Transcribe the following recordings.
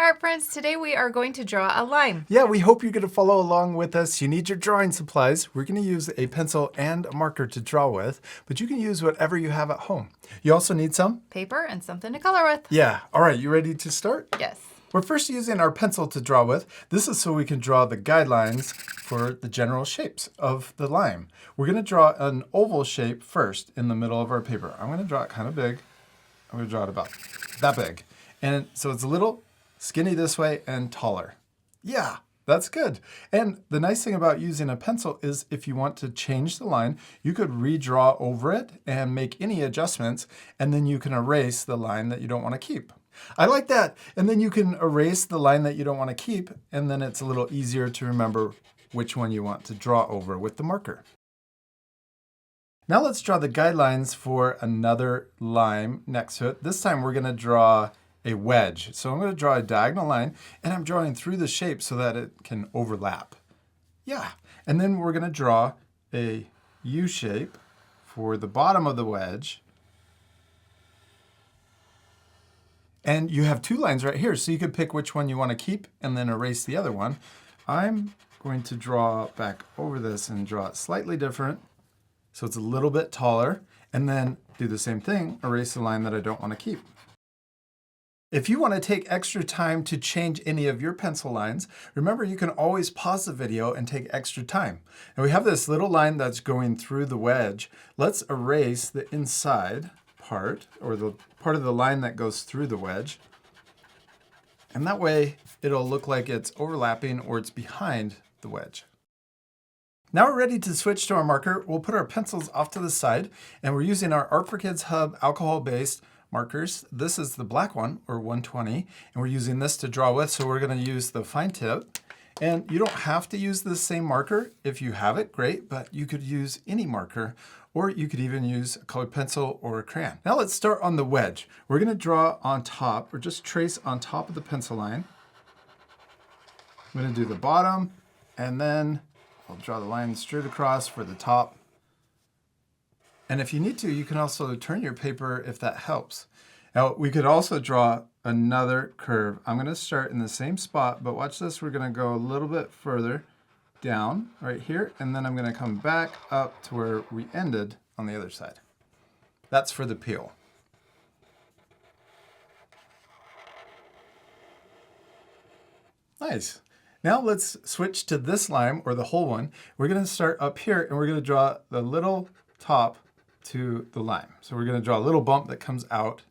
art friends, today we are going to draw a lime. Yeah, we hope you're going to follow along with us. You need your drawing supplies. We're going to use a pencil and a marker to draw with, but you can use whatever you have at home. You also need some Paper and something to color with. Yeah, all right, you ready to start? Yes. We're first using our pencil to draw with. This is so we can draw the guidelines for the general shapes of the lime. We're going to draw an oval shape first in the middle of our paper. I'm going to draw it kind of big. I'm going to draw it about that big. And so it's a little skinny this way and taller. Yeah, that's good. And the nice thing about using a pencil is if you want to change the line, you could redraw over it and make any adjustments, and then you can erase the line that you don't want to keep. I like that. And then you can erase the line that you don't want to keep, and then it's a little easier to remember which one you want to draw over with the marker. Now let's draw the guidelines for another lime next to it. This time we're going to draw a wedge. So I'm going to draw a diagonal line, and I'm drawing through the shape so that it can overlap. Yeah. And then we're going to draw a U shape for the bottom of the wedge. And you have two lines right here, so you could pick which one you want to keep and then erase the other one. I'm going to draw back over this and draw it slightly different, so it's a little bit taller, and then do the same thing, erase the line that I don't want to keep. If you want to take extra time to change any of your pencil lines, remember you can always pause the video and take extra time. Now we have this little line that's going through the wedge. Let's erase the inside part, or the part of the line that goes through the wedge. And that way it'll look like it's overlapping or it's behind the wedge. Now we're ready to switch to our marker. We'll put our pencils off to the side, and we're using our Art for Kids Hub alcohol-based markers. This is the black one, or 120, and we're using this to draw with, so we're going to use the fine tip. And you don't have to use the same marker. If you have it, great, but you could use any marker, or you could even use a colored pencil or a crayon. Now let's start on the wedge. We're going to draw on top, or just trace on top of the pencil line. I'm going to do the bottom, and then I'll draw the line straight across for the top. And if you need to, you can also turn your paper if that helps. Now, we could also draw another curve. I'm going to start in the same spot, but watch this. We're going to go a little bit further down right here, and then I'm going to come back up to where we ended on the other side. That's for the peel. Nice. Now let's switch to this lime, or the whole one. We're going to start up here, and we're going to draw the little top to the lime. So we're going to draw a little bump that comes out.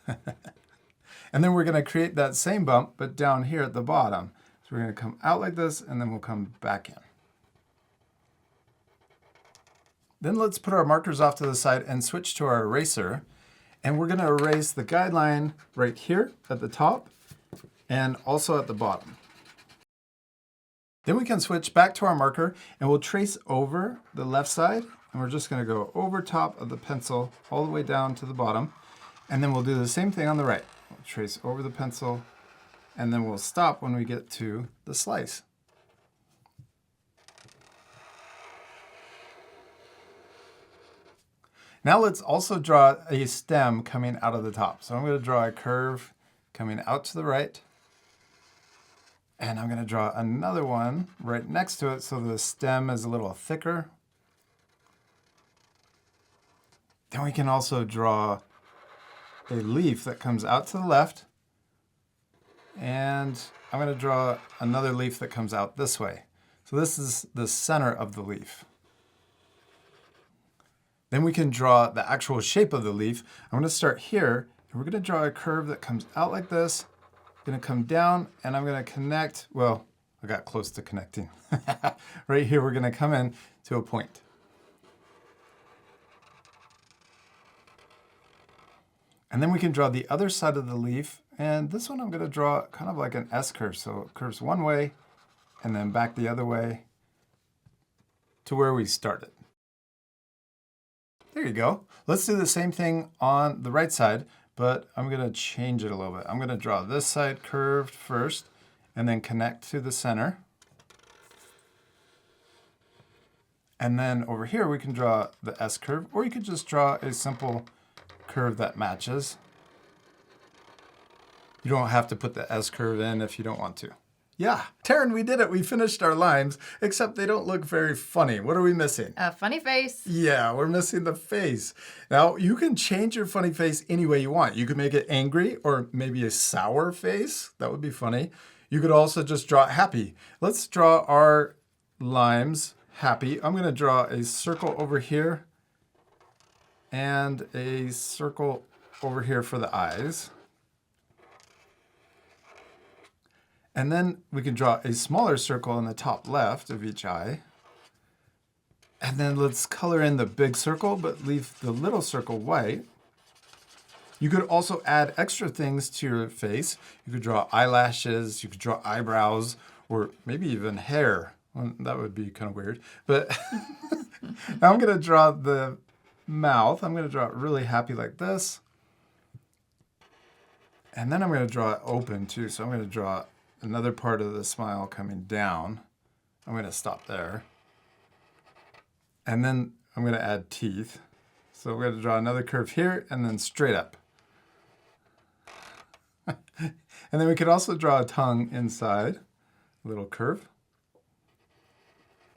And then we're going to create that same bump, but down here at the bottom. So we're going to come out like this, and then we'll come back in. Then let's put our markers off to the side and switch to our eraser. And we're going to erase the guideline right here at the top and also at the bottom. Then we can switch back to our marker, and we'll trace over the left side, and we're just going to go over top of the pencil all the way down to the bottom. And then we'll do the same thing on the right. We'll trace over the pencil, and then we'll stop when we get to the slice. Now let's also draw a stem coming out of the top. So I'm going to draw a curve coming out to the right. And I'm going to draw another one right next to it so the stem is a little thicker. Then we can also draw a leaf that comes out to the left. And I'm going to draw another leaf that comes out this way. So this is the center of the leaf. Then we can draw the actual shape of the leaf. I'm going to start here, and we're going to draw a curve that comes out like this. Going to come down, and I'm going to connect. Well, I got close to connecting. Right here, we're going to come in to a point. And then we can draw the other side of the leaf. And this one I'm going to draw kind of like an S curve. So it curves one way and then back the other way to where we started. There you go. Let's do the same thing on the right side, but I'm going to change it a little bit. I'm going to draw this side curved first and then connect to the center. And then over here we can draw the S curve, or you could just draw a simple curve that matches. You don't have to put the S curve in if you don't want to. Yeah, Taryn, we did it. We finished our limes, except they don't look very funny. What are we missing? A funny face. Yeah, we're missing the face. Now, you can change your funny face any way you want. You could make it angry or maybe a sour face. That would be funny. You could also just draw it happy. Let's draw our limes happy. I'm going to draw a circle over here and a circle over here for the eyes. And then we can draw a smaller circle in the top left of each eye. And then let's color in the big circle, but leave the little circle white. You could also add extra things to your face. You could draw eyelashes, you could draw eyebrows, or maybe even hair. Well, that would be kind of weird. But now I'm going to draw the mouth. I'm going to draw it really happy like this. And then I'm going to draw it open too. So I'm going to draw another part of the smile coming down. I'm going to stop there. And then I'm going to add teeth. So we're going to draw another curve here and then straight up. And then we could also draw a tongue inside, a little curve.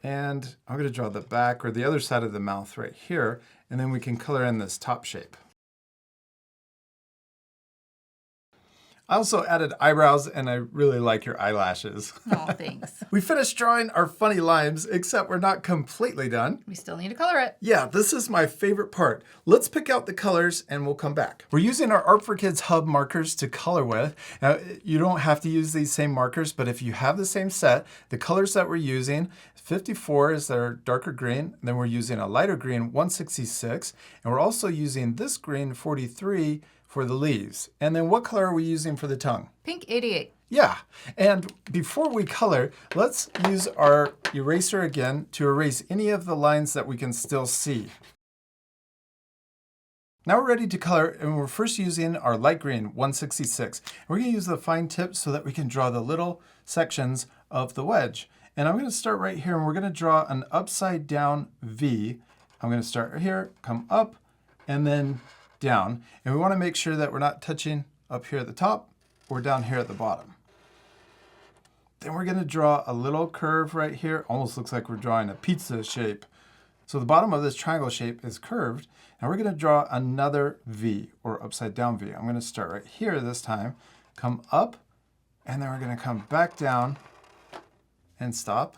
And I'm going to draw the back or the other side of the mouth right here. And then we can color in this top shape. I also added eyebrows, and I really like your eyelashes. Oh, thanks. We finished drawing our funny limes, except we're not completely done. We still need to color it. Yeah, this is my favorite part. Let's pick out the colors, and we'll come back. We're using our Art for Kids Hub markers to color with. Now, you don't have to use these same markers, but if you have the same set, the colors that we're using, 54 is their darker green, then we're using a lighter green, 166, and we're also using this green, 43, for the leaves. And then what color are we using for the tongue? Pink 88. Yeah, and before we color, let's use our eraser again to erase any of the lines that we can still see. Now we're ready to color, and we're first using our light green, 166. We're going to use the fine tip so that we can draw the little sections of the wedge. And I'm going to start right here, and we're going to draw an upside down V. I'm going to start right here, come up, and then down. And we want to make sure that we're not touching up here at the top or down here at the bottom. Then we're going to draw a little curve right here. Almost looks like we're drawing a pizza shape. So the bottom of this triangle shape is curved. Now we're going to draw another V or upside down V. I'm going to start right here this time, come up, and then we're going to come back down and stop.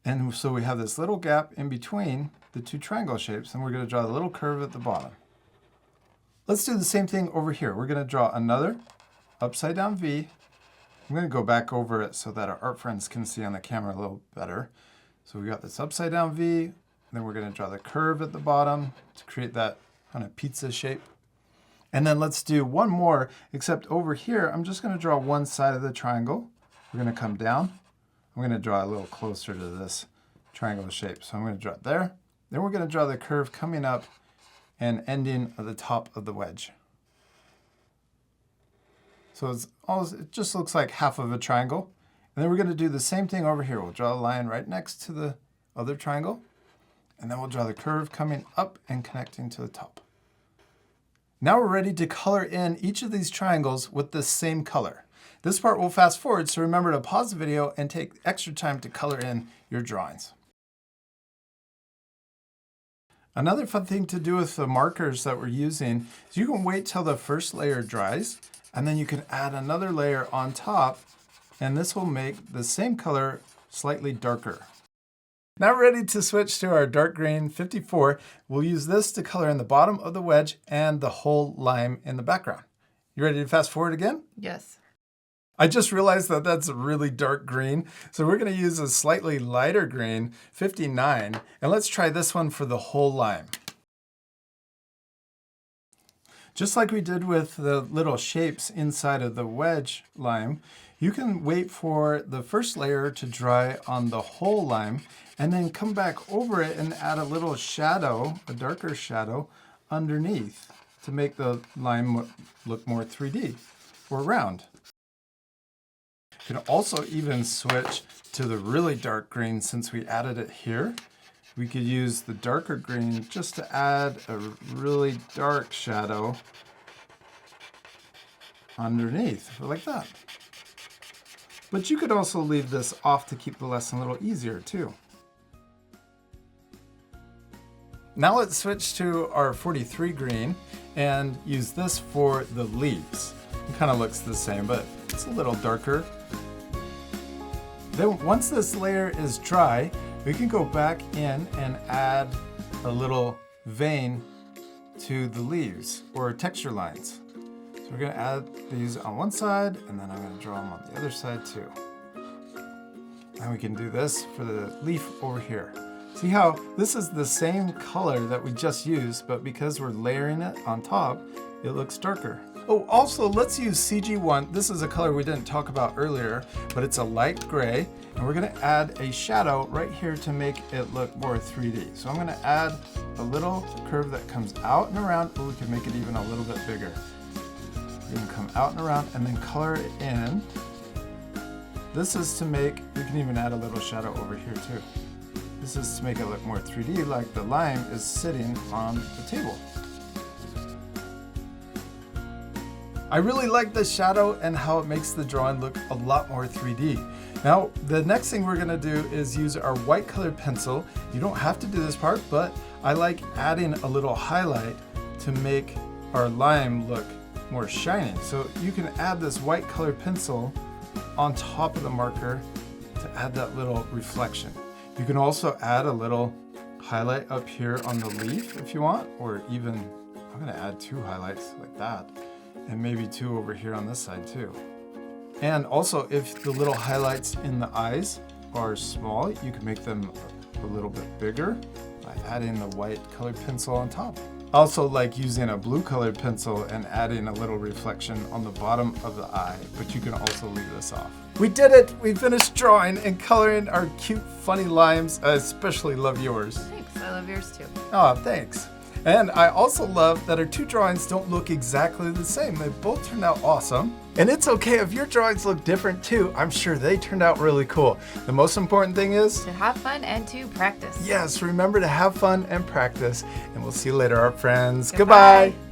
And so we have this little gap in between the two triangle shapes, and we're going to draw a little curve at the bottom. Let's do the same thing over here. We're going to draw another upside down V. I'm going to go back over it so that our art friends can see on the camera a little better. So we got this upside down V, and then we're going to draw the curve at the bottom to create that kind of pizza shape. And then let's do one more, except over here, I'm just going to draw one side of the triangle. We're going to come down. I'm going to draw a little closer to this triangle shape. So I'm going to draw it there. Then we're going to draw the curve coming up and ending at the top of the wedge. So it just looks like half of a triangle. And then we're going to do the same thing over here. We'll draw a line right next to the other triangle. And then we'll draw the curve coming up and connecting to the top. Now we're ready to color in each of these triangles with the same color. This part we'll fast forward, so remember to pause the video and take extra time to color in your drawings. Another fun thing to do with the markers that we're using is you can wait till the first layer dries, and then you can add another layer on top, and this will make the same color slightly darker. Now we're ready to switch to our dark green 54. We'll use this to color in the bottom of the wedge and the whole lime in the background. You ready to fast forward again? Yes. I just realized that that's a really dark green. So we're going to use a slightly lighter green, 59. And let's try this one for the whole lime. Just like we did with the little shapes inside of the wedge lime, you can wait for the first layer to dry on the whole lime and then come back over it and add a little shadow, a darker shadow, underneath to make the lime look more 3D or round. You can also even switch to the really dark green since we added it here. We could use the darker green just to add a really dark shadow underneath, like that. But you could also leave this off to keep the lesson a little easier too. Now let's switch to our 43 green and use this for the leaves. It kind of looks the same, but it's a little darker. Then once this layer is dry, we can go back in and add a little vein to the leaves or texture lines. So we're gonna add these on one side and then I'm gonna draw them on the other side too. And we can do this for the leaf over here. See how this is the same color that we just used, but because we're layering it on top, it looks darker. Oh, also let's use CG1. This is a color we didn't talk about earlier, but it's a light gray, and we're gonna add a shadow right here to make it look more 3D. So I'm gonna add a little curve that comes out and around, or we can make it even a little bit bigger. We're gonna come out and around and then color it in. This is to make, we can even add a little shadow over here too. This is to make it look more 3D, like the lime is sitting on the table. I really like the shadow and how it makes the drawing look a lot more 3D. Now, the next thing we're gonna do is use our white colored pencil. You don't have to do this part, but I like adding a little highlight to make our lime look more shiny. So you can add this white colored pencil on top of the marker to add that little reflection. You can also add a little highlight up here on the leaf if you want, or even, I'm gonna add 2 highlights like that, and maybe 2 over here on this side too. And also, if the little highlights in the eyes are small, you can make them a little bit bigger by adding the white colored pencil on top. Also like using a blue colored pencil and adding a little reflection on the bottom of the eye, but you can also leave this off. We did it! We finished drawing and coloring our cute, funny limes. I especially love yours. Thanks. I love yours too. Oh, thanks. And I also love that our 2 drawings don't look exactly the same. They both turned out awesome. And it's okay if your drawings look different too. I'm sure they turned out really cool. The most important thing is To have fun and to practice. yes, remember to have fun and practice. And we'll see you later, our friends. Goodbye. Goodbye.